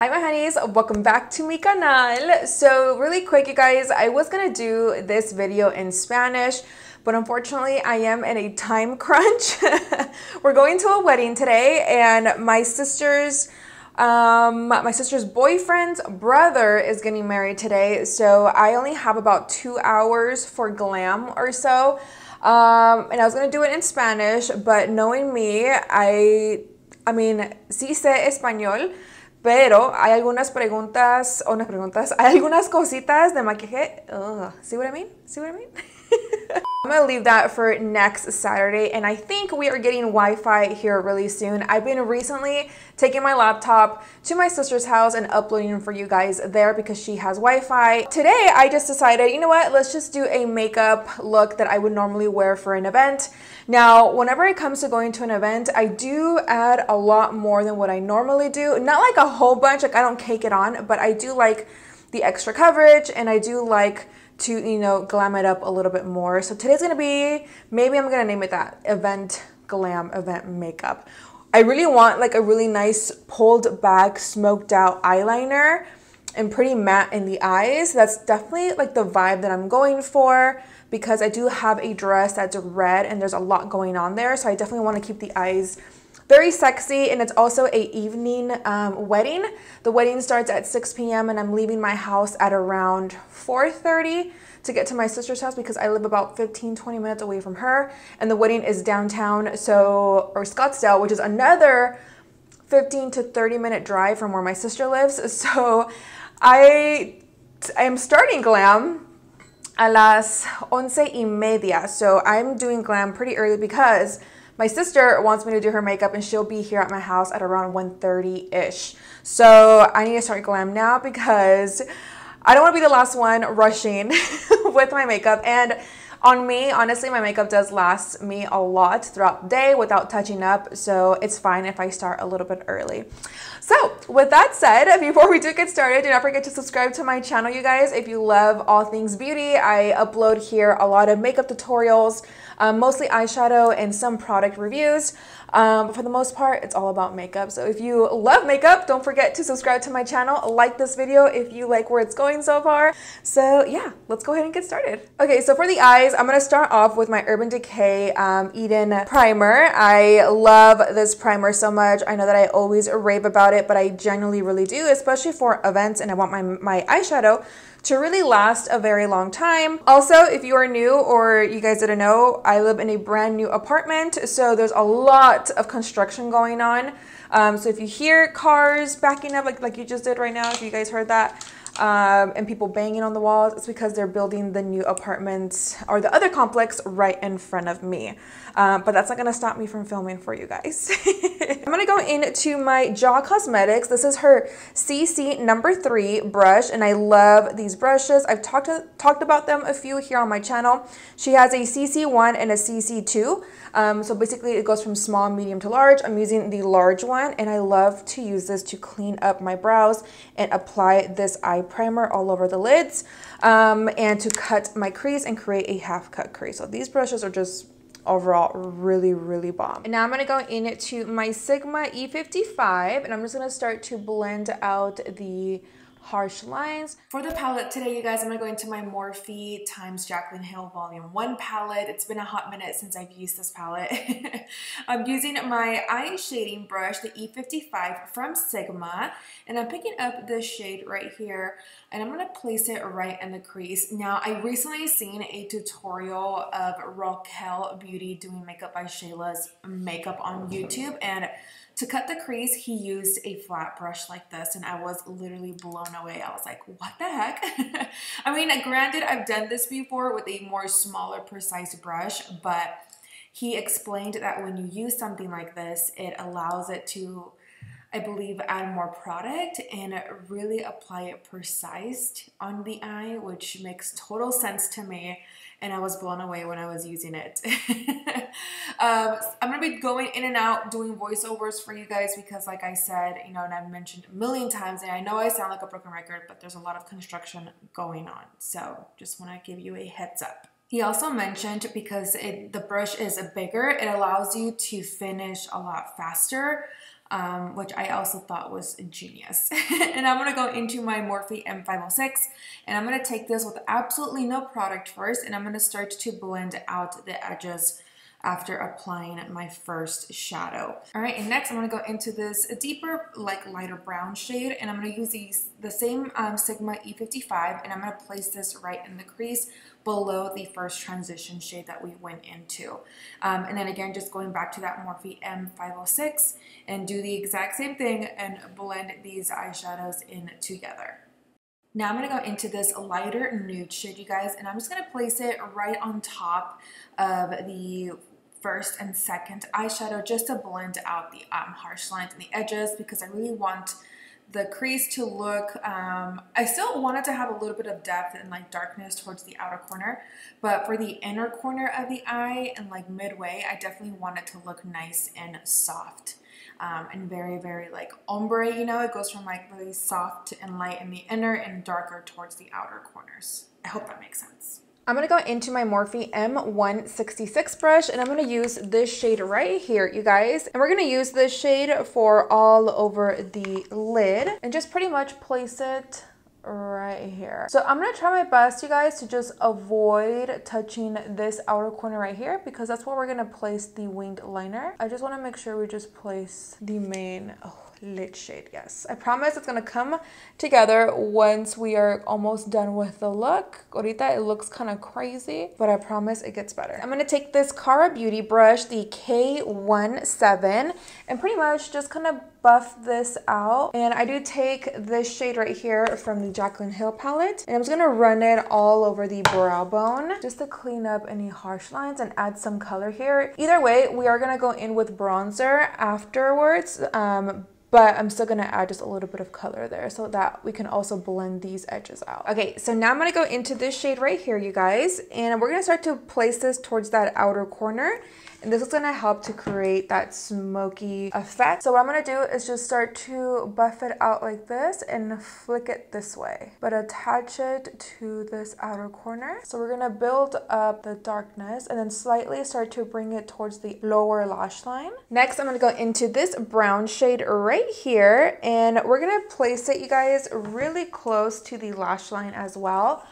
Hi my honeys, welcome back to mi canal. So really quick you guys, I was gonna do this video in Spanish, but unfortunately I am in a time crunch. We're going to a wedding today and my sister's boyfriend's brother is getting married today, so I only have about 2 hours for Glam or so. And I was gonna do it in Spanish, but knowing me, I mean, sí sé español, pero hay algunas preguntas, hay algunas cositas de maquillaje. Ugh, see what I mean? See what I mean? I'm gonna leave that for next Saturday, and I think we are getting Wi-Fi here really soon. I've been recently taking my laptop to my sister's house and uploading for you guys there because she has Wi-Fi. Today, I just decided, you know what, let's just do a makeup look that I would normally wear for an event. Now, whenever it comes to going to an event, I do add a lot more than what I normally do. Not like a whole bunch, like I don't cake it on, but I do like the extra coverage, and I do like to, you know, glam it up a little bit more. So today's gonna be, maybe I'm gonna name it that, event glam, event makeup. I really want like a really nice pulled back, smoked out eyeliner and pretty matte in the eyes. That's definitely like the vibe that I'm going for, because I do have a dress that's red and there's a lot going on there. So I definitely want to keep the eyes very sexy, and it's also a evening wedding. The wedding starts at 6 p.m. and I'm leaving my house at around 4:30 to get to my sister's house because I live about 15-20 minutes away from her, and the wedding is downtown, or Scottsdale, which is another 15 to 30 minute drive from where my sister lives. So I am starting Glam a las 11:30. So I'm doing Glam pretty early because my sister wants me to do her makeup and she'll be here at my house at around 1:30-ish. So I need to start Glam now because I don't want to be the last one rushing with my makeup. And on me, honestly, my makeup does last me a lot throughout the day without touching up. So it's fine if I start a little bit early. So with that said, before we do get started, do not forget to subscribe to my channel, you guys. If you love all things beauty, I upload here a lot of makeup tutorials, mostly eyeshadow and some product reviews. But for the most part, it's all about makeup. So if you love makeup, don't forget to subscribe to my channel, like this video if you like where it's going so far. So yeah, let's go ahead and get started. Okay, so for the eyes, I'm gonna start off with my Urban Decay Eden primer. I love this primer so much. I know that I always rave about it, but I genuinely really do, especially for events, and I want my eyeshadow to really last a very long time. Also, if you are new or you guys didn't know, I live in a brand new apartment, so there's a lot of construction going on. So if you hear cars backing up like you just did right now, if you guys heard that, and people banging on the walls, it's because they're building the new apartments or the other complex right in front of me. But that's not gonna stop me from filming for you guys. I'm gonna go into my Jaw Cosmetics. This is her CC number 3 brush, and I love these brushes. I've talked about them a few here on my channel. She has a CC1 and a CC2. So basically it goes from small, medium to large. I'm using the large one, and I love to use this to clean up my brows and apply this eye primer all over the lids, and to cut my crease and create a half cut crease. So these brushes are just overall really bomb. And now I'm gonna go into my Sigma E55, and I'm just gonna start to blend out the harsh lines. For the palette today, you guys, I'm gonna go into my Morphe times JACLYN Hill Volume 1 palette. It's been a hot minute since I've used this palette. I'm using my eye shading brush, the E55 from Sigma, and I'm picking up this shade right here, and I'm gonna place it right in the crease. Now, I recently seen a tutorial of Raquel Beauty doing makeup by Shayla's makeup on YouTube, and to cut the crease, he used a flat brush like this, and I was literally blown away. I was like, what the heck? I mean, granted, I've done this before with a more smaller, precise brush, but he explained that when you use something like this, it allows it to, I believe, add more product and really apply it precise on the eye, which makes total sense to me. And I was blown away when I was using it. I'm gonna be going in and out doing voiceovers for you guys because, like I said, you know, and I've mentioned a million times, and I know I sound like a broken record, but there's a lot of construction going on. So just wanna give you a heads up. He also mentioned because the brush is bigger, it allows you to finish a lot faster. which I also thought was genius. And I'm going to go into my Morphe M506, and I'm going to take this with absolutely no product first, and I'm going to start to blend out the edges after applying my first shadow. All right, and next I'm gonna go into this deeper, like lighter brown shade, and I'm gonna use the same Sigma E55, and I'm gonna place this right in the crease below the first transition shade that we went into. And then again, just going back to that Morphe M506 and do the exact same thing and blend these eyeshadows in together. Now I'm going to go into this lighter nude shade, you guys, and I'm just going to place it right on top of the first and second eyeshadow just to blend out the harsh lines and the edges, because I really want the crease to look, I still want it to have a little bit of depth and like darkness towards the outer corner, but for the inner corner of the eye and like midway, I definitely want it to look nice and soft. And very, very like ombre, you know, it goes from like really soft and light in the inner and darker towards the outer corners. I hope that makes sense. I'm going to go into my Morphe M166 brush, and I'm going to use this shade right here, you guys. And we're going to use this shade for all over the lid and just pretty much place it right here. So I'm gonna try my best, you guys, to just avoid touching this outer corner right here, because that's where we're gonna place the winged liner. I just want to make sure we just place the main lid shade. Yes, I promise it's gonna come together once we are almost done with the look. Ahorita it looks kind of crazy, but I promise it gets better. I'm gonna take this Cara Beauty brush, the K17, and pretty much just kind of buff this out. And I do take this shade right here from the JACLYN Hill palette, and I'm just gonna run it all over the brow bone just to clean up any harsh lines and add some color here. Either way, we are gonna go in with bronzer afterwards, but I'm still gonna add just a little bit of color there so that we can also blend these edges out. Okay, so now I'm gonna go into this shade right here, you guys, and we're gonna start to place this towards that outer corner. And this is gonna help to create that smoky effect. So what I'm gonna do is just start to buff it out like this and flick it this way, but attach it to this outer corner. So we're gonna build up the darkness and then slightly start to bring it towards the lower lash line. Next, I'm gonna go into this brown shade right here, and we're gonna place it, you guys, really close to the lash line as well.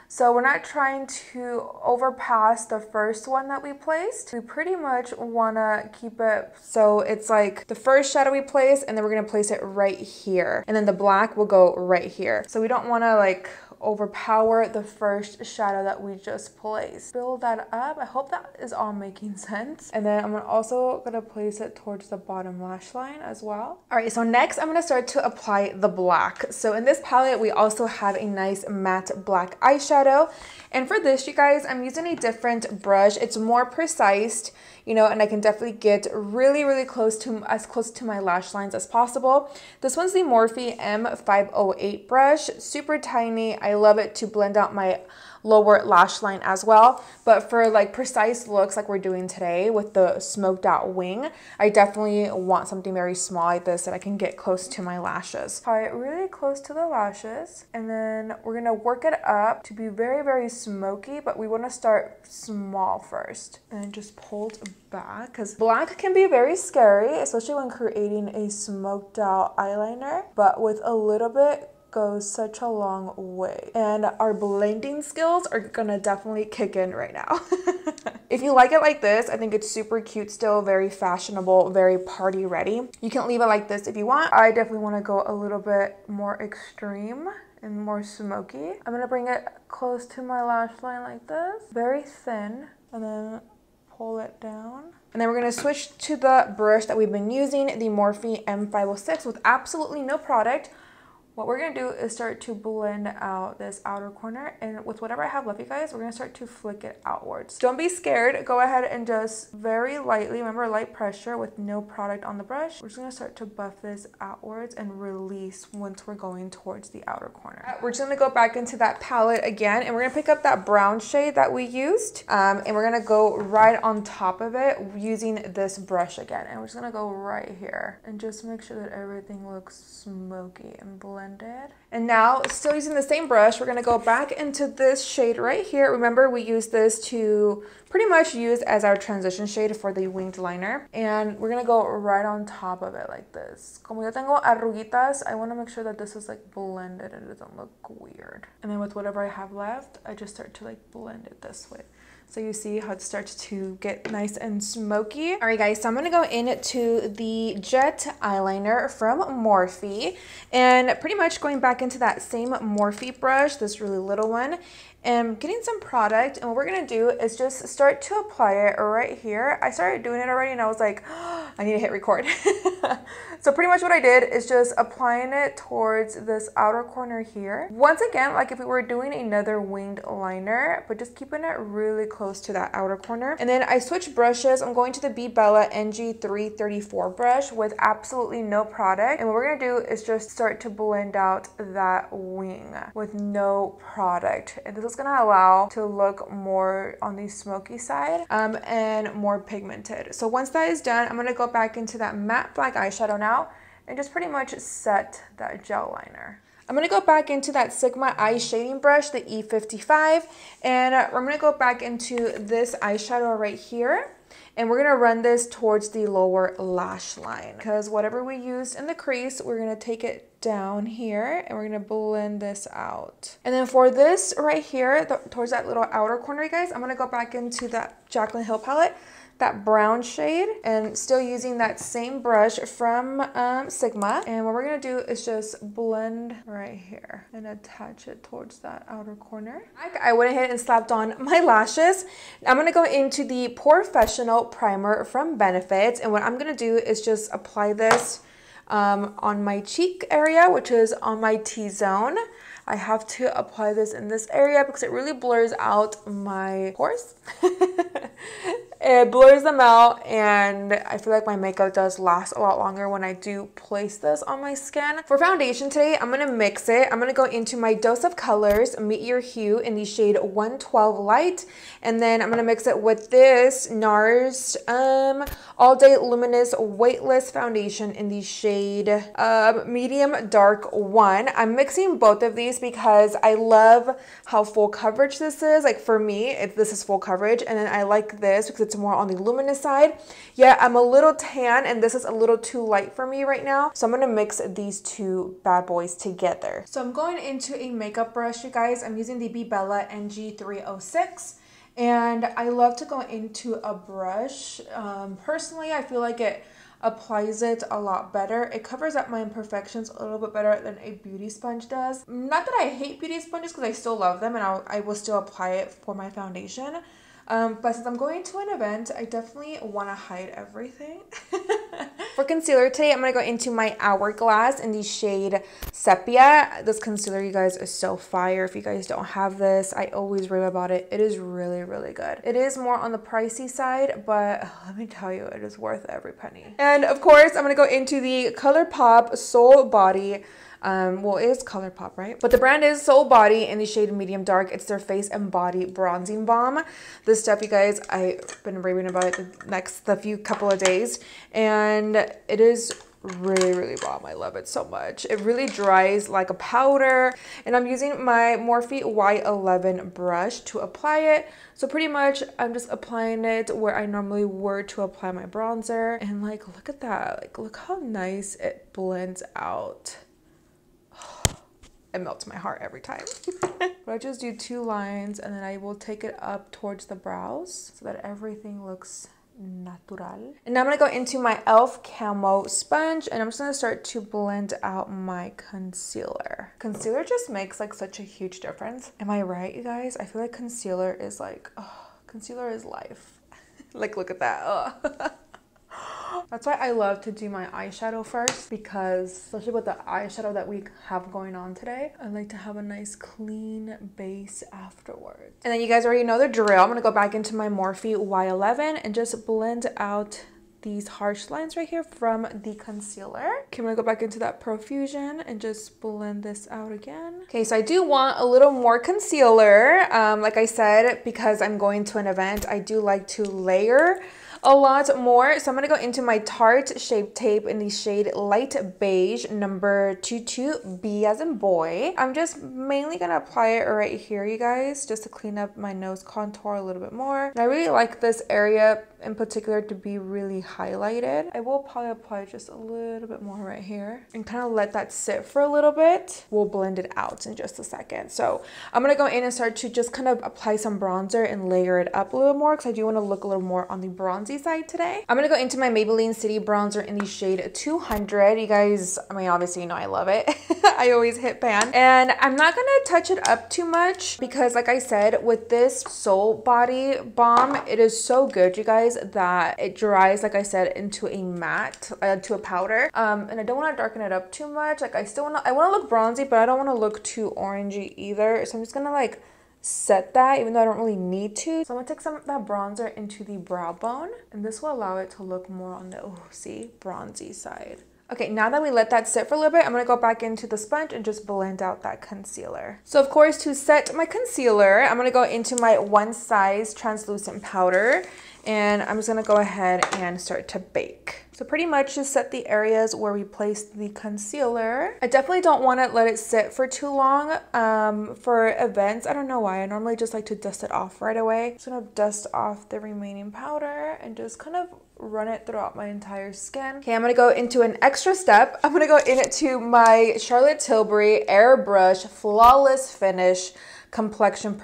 So we're not trying to overpass the first one that we placed. We pretty much wanna keep it so it's like the first shadow we place, and then we're gonna place it right here. And then the black will go right here. So we don't wanna like overpower the first shadow that we just placed. Build that up. I hope that is all making sense. And then I'm also gonna place it towards the bottom lash line as well. All right, so next I'm gonna start to apply the black. So in this palette, we also have a nice matte black eyeshadow. And for this, you guys, I'm using a different brush. It's more precise, you know, and I can definitely get really, really close to my lash lines as possible. This one's the Morphe M508 brush, super tiny. I love it to blend out my lower lash line as well, but for like precise looks like we're doing today with the smoked out wing, I definitely want something very small like this that I can get close to my lashes. Apply it really close to the lashes, and then we're gonna work it up to be very, very smoky, but we want to start small first and just pulled back, because black can be very scary, especially when creating a smoked out eyeliner, but with a little bit goes such a long way, and our blending skills are gonna definitely kick in right now. If you like it like this, I think it's super cute still, very fashionable, very party ready. You can leave it like this if you want. I definitely want to go a little bit more extreme and more smoky. I'm gonna bring it close to my lash line like this, very thin, and then pull it down. And then we're gonna switch to the brush that we've been using, the Morphe M506 with absolutely no product. What we're gonna do is start to blend out this outer corner, and with whatever I have left, you guys, we're gonna start to flick it outwards. Don't be scared. Go ahead and just very lightly, remember light pressure with no product on the brush. We're just gonna start to buff this outwards and release once we're going towards the outer corner. We're just gonna go back into that palette again, and we're gonna pick up that brown shade that we used, and we're gonna go right on top of it using this brush again. And we're just gonna go right here and just make sure that everything looks smoky and blend blended. And now, still using the same brush, we're gonna go back into this shade right here. Remember, we used this to pretty much use as our transition shade for the winged liner. And we're gonna go right on top of it like this. Como yo tengo arruguitas, I wanna make sure that this is like blended and it doesn't look weird. And then with whatever I have left, I just start to like blend it this way. So you see how it starts to get nice and smoky. All right, guys, so I'm gonna go into the Jet eyeliner from Morphe, and pretty much going back into that same Morphe brush, this really little one, and getting some product. And what we're gonna do is just start to apply it right here. I started doing it already and I was like, oh, I need to hit record. So pretty much what I did is just applying it towards this outer corner here. Once again, like if we were doing another winged liner, but just keeping it really close to that outer corner. And then I switched brushes. I'm going to the B Bella NG334 brush with absolutely no product. And what we're gonna do is just start to blend out that wing with no product. And this is gonna allow to look more on the smoky side and more pigmented. So once that is done, I'm gonna go back into that matte black eyeshadow now and just pretty much set that gel liner. I'm gonna go back into that Sigma eye shading brush, the E55, and I'm gonna go back into this eyeshadow right here. And we're gonna run this towards the lower lash line, because whatever we used in the crease, we're gonna take it down here and we're gonna blend this out. And then for this right here, towards that little outer corner, you guys, I'm gonna go back into that JACLYN Hill palette, that brown shade, and still using that same brush from Sigma. And what we're gonna do is just blend right here and attach it towards that outer corner. I went ahead and slapped on my lashes. I'm gonna go into the Professional Primer from Benefit, and what I'm gonna do is just apply this on my cheek area, which is on my T-zone. I have to apply this in this area because it really blurs out my pores. It blurs them out, and I feel like my makeup does last a lot longer when I do place this on my skin. For foundation today, I'm gonna mix it. I'm gonna go into my Dose of Colors Meet Your Hue in the shade 112 Light, and then I'm gonna mix it with this NARS All Day Luminous Weightless Foundation in the shade Medium Dark 1. I'm mixing both of these because I love how full coverage this is. Like for me, this is full coverage, and then I like this because it's more on the luminous side. Yeah, I'm a little tan and this is a little too light for me right now. So I'm gonna mix these two bad boys together. So I'm going into a makeup brush, you guys. I'm using the B Bella NG306. And I love to go into a brush. Personally, I feel like it applies it a lot better. It covers up my imperfections a little bit better than a beauty sponge does. Not that I hate beauty sponges, because I still love them and I will still apply it for my foundation. But since I'm going to an event, I definitely want to hide everything. For concealer today, I'm going to go into my Hourglass in the shade Sepia. This concealer, you guys, is so fire. If you guys don't have this, I always rave about it. It is really, really good. It is more on the pricey side, but let me tell you, it is worth every penny. And of course, I'm going to go into the ColourPop Soul Body. Well, it is ColourPop, right? But the brand is Soul Body in the shade Medium Dark. It's their face and body bronzing balm. This stuff, you guys, I've been raving about it the few couple of days, and it is really, really bomb. I love it so much. It really dries like a powder, and I'm using my Morphe Y11 brush to apply it. So pretty much I'm just applying it where I normally were to apply my bronzer, and like, look at that. Like, look how nice it blends out. It melts my heart every time. But I just do two lines, and then I will take it up towards the brows so that everything looks natural. And now I'm gonna go into my e.l.f. Camo sponge, and I'm just gonna start to blend out my concealer. Concealer just makes like such a huge difference. Am I right, you guys? I feel like concealer is like, oh, concealer is life. Like, look at that. Oh. That's why I love to do my eyeshadow first, because especially with the eyeshadow that we have going on today, I like to have a nice clean base afterwards. And then you guys already know the drill. I'm gonna go back into my Morphe Y11 and just blend out these harsh lines right here from the concealer. Okay, I'm gonna go back into that Profusion and just blend this out again. Okay, so I do want a little more concealer. Like I said, because I'm going to an event, I do like to layer a lot more. So I'm going to go into my Tarte Shape Tape in the shade Light Beige, number 22, B as in boy. I'm just mainly going to apply it right here, you guys, just to clean up my nose contour a little bit more. And I really like this area in particular to be really highlighted. I will probably apply just a little bit more right here and kind of let that sit for a little bit. We'll blend it out in just a second. So I'm going to go in and start to just kind of apply some bronzer and layer it up a little more because I do want to look a little more on the bronzy side today. I'm going to go into my Maybelline City Bronzer in the shade 200. You guys, I mean, obviously you know I love it. I always hit pan. And I'm not going to touch it up too much because like I said, with this Soul Body Balm, it is so good, you guys, that it dries, like I said, into a matte, to a powder. And I don't want to darken it up too much. Like I want to look bronzy, but I don't want to look too orangey either. So I'm just gonna like set that, even though I don't really need to. So I'm gonna take some of that bronzer into the brow bone, and this will allow it to look more on the, bronzy side. Okay, now that we let that sit for a little bit, I'm going to go back into the sponge and just blend out that concealer. So of course, to set my concealer, I'm going to go into my One Size translucent powder, and I'm just going to go ahead and start to bake. So pretty much just set the areas where we placed the concealer. I definitely don't want to let it sit for too long for events. I don't know why. I normally just like to dust it off right away. Just gonna dust off the remaining powder and just kind of run it throughout my entire skin. Okay, I'm gonna go into an extra step. I'm gonna go into my Charlotte Tilbury Airbrush Flawless Finish Complexion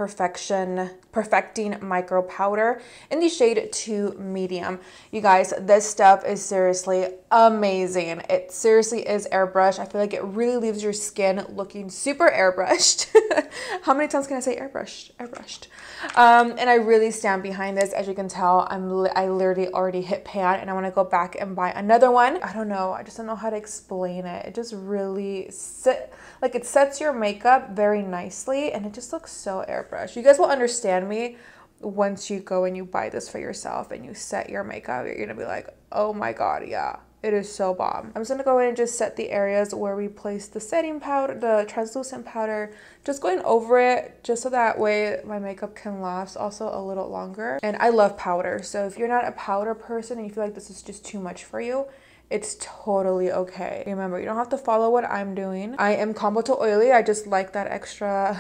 Perfecting Micro Powder in the shade 2 Medium. You guys, this stuff is seriously amazing. It seriously is airbrush. I feel like it really leaves your skin looking super airbrushed. How many times can I say airbrushed? Airbrushed. And I really stand behind this. As you can tell, I literally already hit pan, and I want to go back and buy another one. I don't know. I just don't know how to explain it. It just really it sets your makeup very nicely, and it just looks so airbrushed. You guys will understand me once you go and you buy this for yourself and you set your makeup. You're gonna be like, oh my god, yeah, it is so bomb. I'm just gonna go in and just set the areas where we placed the setting powder, the translucent powder, just going over it, just so that way my makeup can last also a little longer. And I love powder, so if you're not a powder person and you feel like this is just too much for you, it's totally okay. Remember, you don't have to follow what I'm doing. I am combo to oily. I just like that extra,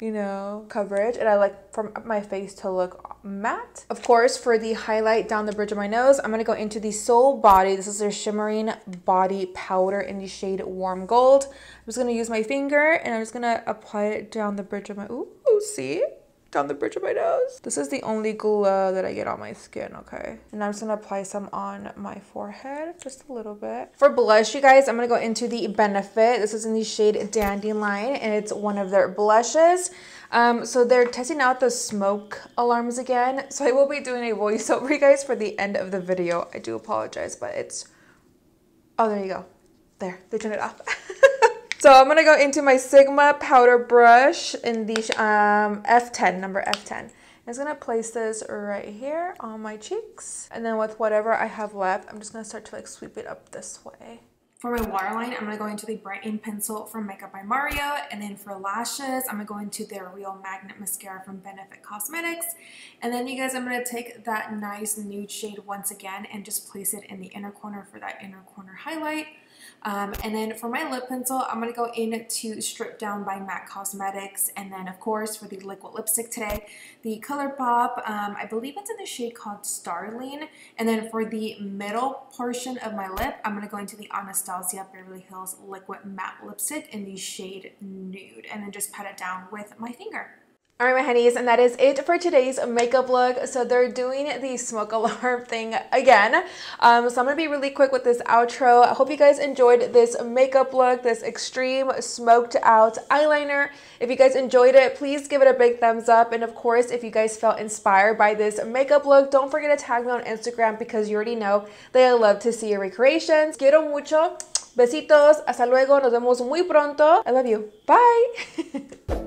coverage, and I like for my face to look matte. Of course, for the highlight down the bridge of my nose, I'm gonna go into the Soul Body. This is their shimmering body powder in the shade Warm Gold. I'm just gonna use my finger and I'm just gonna apply it down the bridge of my, see? Down the bridge of my nose. This is the only glow that I get on my skin, okay? And I'm just gonna apply some on my forehead, just a little bit. For blush, you guys, I'm gonna go into the Benefit. This is in the shade Dandelion, and it's one of their blushes. So they're testing out the smoke alarms again. So I will be doing a voiceover, you guys, for the end of the video. I do apologize, but it's, oh, there you go. There, they turned it off. So I'm going to go into my Sigma powder brush in the F10, number F10. I'm just going to place this right here on my cheeks. And then with whatever I have left, I'm just going to start to sweep it up this way. For my waterline, I'm going to go into the Brighten Pencil from Makeup by Mario. And then for lashes, I'm going to go into their Real Magnet Mascara from Benefit Cosmetics. And then you guys, I'm going to take that nice nude shade once again and just place it in the inner corner for that inner corner highlight. And then for my lip pencil, I'm going to go into Strip Down by MAC Cosmetics. And then, of course, for the liquid lipstick today, the ColourPop, I believe it's in the shade called Starling. And then for the middle portion of my lip, I'm going to go into the Anastasia Beverly Hills Liquid Matte Lipstick in the shade Nude. And then just pat it down with my finger. All right, my honeys, and that is it for today's makeup look. So they're doing the smoke alarm thing again. So I'm going to be really quick with this outro. I hope you guys enjoyed this makeup look, this extreme smoked out eyeliner. If you guys enjoyed it, please give it a big thumbs up. And of course, if you guys felt inspired by this makeup look, don't forget to tag me on Instagram because you already know that I love to see your recreations. Quiero mucho. Besitos. Hasta luego. Nos vemos muy pronto. I love you. Bye.